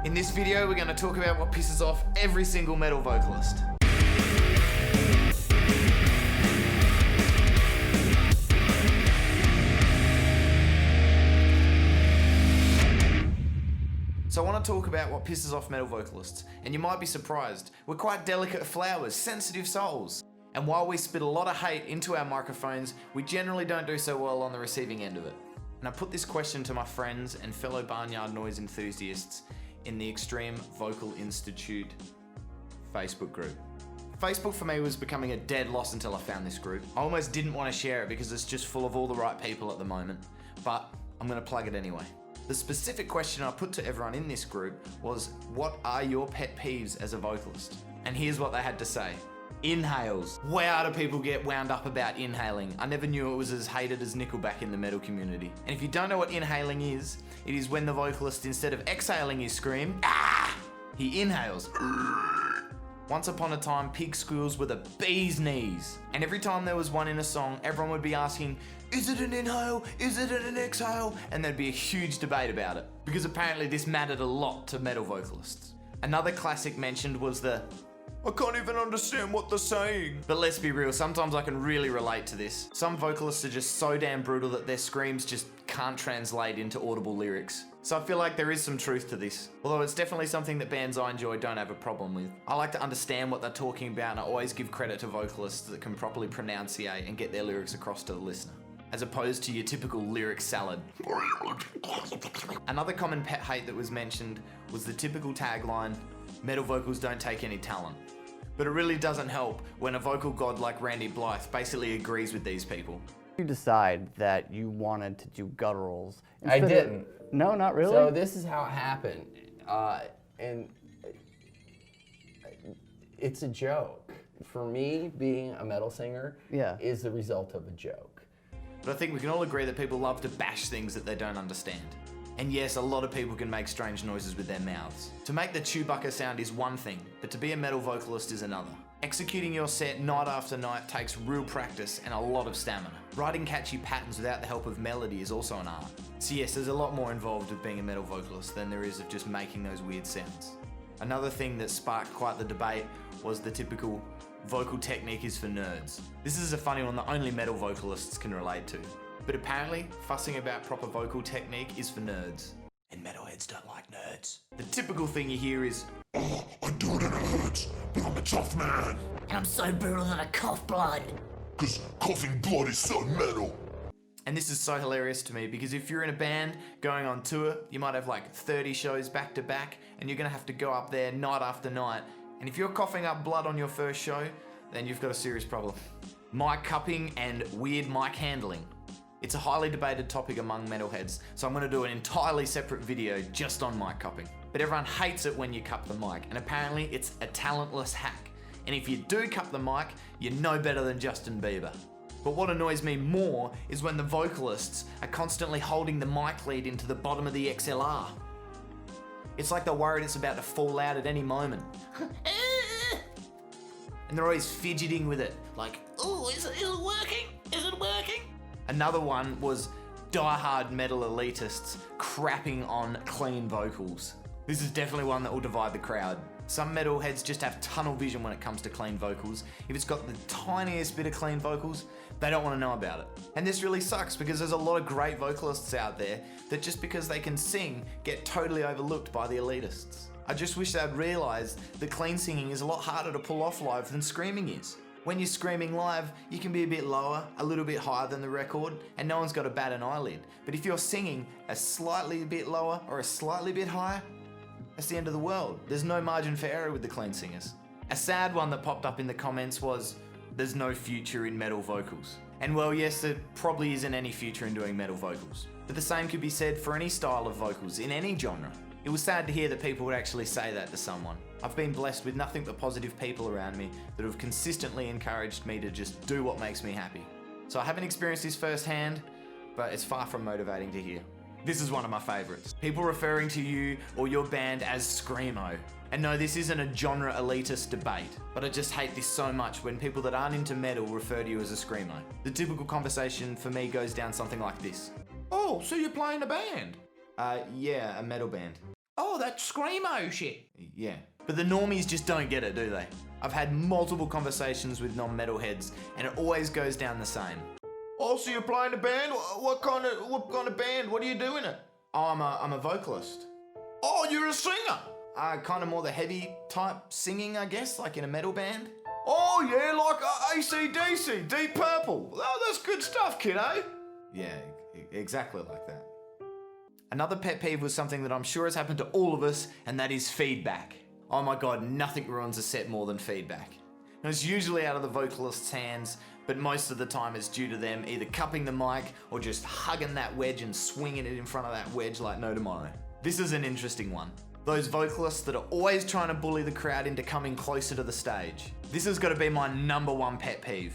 In this video, we're going to talk about what pisses off every single metal vocalist. So I want to talk about what pisses off metal vocalists, and you might be surprised. We're quite delicate flowers, sensitive souls. And while we spit a lot of hate into our microphones, we generally don't do so well on the receiving end of it. And I put this question to my friends and fellow barnyard noise enthusiasts in the Extreme Vocal Institute Facebook group. Facebook for me was becoming a dead loss until I found this group. I almost didn't want to share it because it's just full of all the right people at the moment, but I'm going to plug it anyway. The specific question I put to everyone in this group was, what are your pet peeves as a vocalist? And here's what they had to say. Inhales. Wow, do people get wound up about inhaling. I never knew it was as hated as Nickelback in the metal community. And if you don't know what inhaling is, it is when the vocalist, instead of exhaling his scream, he inhales. Once upon a time, pig squeals were the bee's knees. And every time there was one in a song, everyone would be asking, is it an inhale? Is it an exhale? And there'd be a huge debate about it, because apparently this mattered a lot to metal vocalists. Another classic mentioned was the, I can't even understand what they're saying. But let's be real, sometimes I can really relate to this. Some vocalists are just so damn brutal that their screams just can't translate into audible lyrics. So I feel like there is some truth to this. Although it's definitely something that bands I enjoy don't have a problem with. I like to understand what they're talking about, and I always give credit to vocalists that can properly pronunciate and get their lyrics across to the listener, as opposed to your typical lyric salad. Another common pet hate that was mentioned was the typical tagline, metal vocals don't take any talent. But it really doesn't help when a vocal god like Randy Blythe basically agrees with these people. You decide that you wanted to do gutturals. I didn't. No, not really? So this is how it happened. And it's a joke. For me, being a metal singer is the result of a joke. But I think we can all agree that people love to bash things that they don't understand. And yes, a lot of people can make strange noises with their mouths. To make the Chewbacca sound is one thing, but to be a metal vocalist is another. Executing your set night after night takes real practice and a lot of stamina. Writing catchy patterns without the help of melody is also an art. So yes, there's a lot more involved with being a metal vocalist than there is of just making those weird sounds. Another thing that sparked quite the debate was the typical vocal technique is for nerds. This is a funny one that only metal vocalists can relate to. But apparently, fussing about proper vocal technique is for nerds. And metalheads don't like nerds. The typical thing you hear is, oh, I do it and it hurts, but I'm a tough man. And I'm so brutal that I cough blood. Cause coughing blood is so metal. And this is so hilarious to me because if you're in a band going on tour, you might have like 30 shows back to back, and you're gonna have to go up there night after night. And if you're coughing up blood on your first show, then you've got a serious problem. Mic cupping and weird mic handling. It's a highly debated topic among metalheads, so I'm going to do an entirely separate video just on mic cupping. But everyone hates it when you cup the mic, and apparently it's a talentless hack. And if you do cup the mic, you're no better than Justin Bieber. But what annoys me more is when the vocalists are constantly holding the mic lead into the bottom of the XLR. It's like they're worried it's about to fall out at any moment. And they're always fidgeting with it, like, oh, is it working? Is it working? Another one was die-hard metal elitists crapping on clean vocals. This is definitely one that will divide the crowd. Some metalheads just have tunnel vision when it comes to clean vocals. If it's got the tiniest bit of clean vocals, they don't want to know about it. And this really sucks because there's a lot of great vocalists out there that just because they can sing, get totally overlooked by the elitists. I just wish they'd realise that clean singing is a lot harder to pull off live than screaming is. When you're screaming live, you can be a bit lower, a little bit higher than the record, and no one's got to bat an eyelid. But if you're singing a slightly bit lower or a slightly bit higher, that's the end of the world. There's no margin for error with the clean singers. A sad one that popped up in the comments was, there's no future in metal vocals. And well, yes, there probably isn't any future in doing metal vocals. But the same could be said for any style of vocals, in any genre. It was sad to hear that people would actually say that to someone. I've been blessed with nothing but positive people around me that have consistently encouraged me to just do what makes me happy. So I haven't experienced this firsthand, but it's far from motivating to hear. This is one of my favourites. People referring to you or your band as Screamo. And no, this isn't a genre elitist debate, but I just hate this so much when people that aren't into metal refer to you as a Screamo. The typical conversation for me goes down something like this. Oh, so you're playing a band? Yeah, a metal band. Oh, that Screamo shit. Yeah. But the normies just don't get it, do they? I've had multiple conversations with non-metalheads, and it always goes down the same. Oh, so you're playing a band? What kind of band? What are you doing it? Oh, I'm a vocalist. Oh, you're a singer? Kind of more the heavy type singing, I guess, like in a metal band. Oh yeah, like AC/DC, Deep Purple. Oh, that's good stuff, kiddo. Yeah, exactly like that. Another pet peeve was something that I'm sure has happened to all of us, and that is feedback. Oh my god, nothing ruins a set more than feedback. And it's usually out of the vocalist's hands, but most of the time it's due to them either cupping the mic or just hugging that wedge and swinging it in front of that wedge like no tomorrow. This is an interesting one. Those vocalists that are always trying to bully the crowd into coming closer to the stage. This has got to be my #1 pet peeve.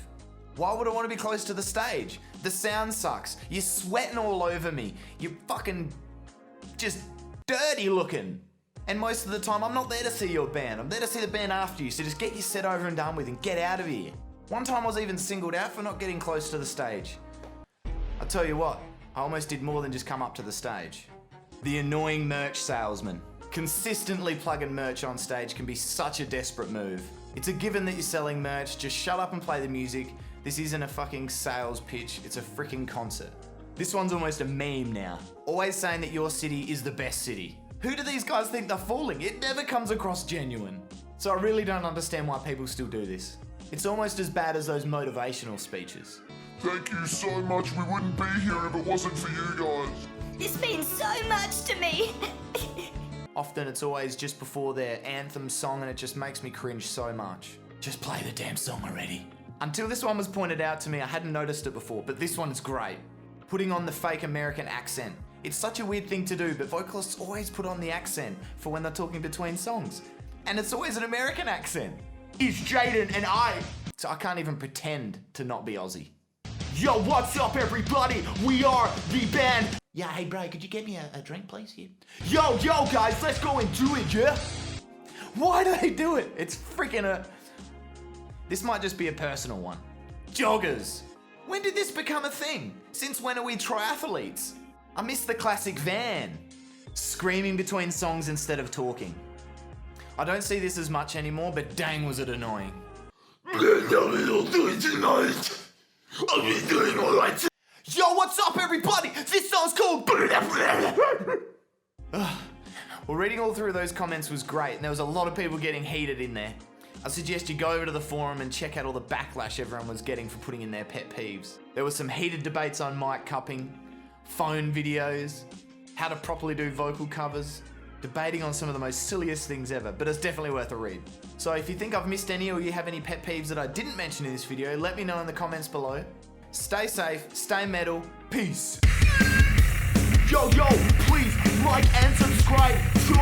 Why would I want to be close to the stage? The sound sucks. You're sweating all over me. You're fucking just dirty looking. And most of the time, I'm not there to see your band. I'm there to see the band after you, so just get your set over and done with and get out of here. One time I was even singled out for not getting close to the stage. I tell you what, I almost did more than just come up to the stage. The annoying merch salesman. Consistently plugging merch on stage can be such a desperate move. It's a given that you're selling merch, just shut up and play the music. This isn't a fucking sales pitch, it's a freaking concert. This one's almost a meme now. Always saying that your city is the best city. Who do these guys think they're fooling? It never comes across genuine. So I really don't understand why people still do this. It's almost as bad as those motivational speeches. Thank you so much. We wouldn't be here if it wasn't for you guys. This means so much to me. Often it's always just before their anthem song and it just makes me cringe so much. Just play the damn song already. Until this one was pointed out to me, I hadn't noticed it before, but this one is great. Putting on the fake American accent. It's such a weird thing to do, but vocalists always put on the accent for when they're talking between songs. And it's always an American accent. It's Jayden and so I can't even pretend to not be Aussie. Yo, what's up everybody? We are the band. Yeah, hey bro, could you get me a drink please? Yeah. Yo guys, let's go and do it, yeah? Why do they do it? It's freaking This might just be a personal one. Joggers. When did this become a thing? Since when are we triathletes? I miss the classic van. Screaming between songs instead of talking. I don't see this as much anymore, but dang was it annoying. Yo, what's up everybody? This song's called... Well, reading all through those comments was great, and there was a lot of people getting heated in there. I suggest you go over to the forum and check out all the backlash everyone was getting for putting in their pet peeves. There were some heated debates on mic cupping, phone videos, how to properly do vocal covers, debating on some of the most silliest things ever, but it's definitely worth a read. So if you think I've missed any or you have any pet peeves that I didn't mention in this video, let me know in the comments below. Stay safe, stay metal, peace. Yo, please like and subscribe to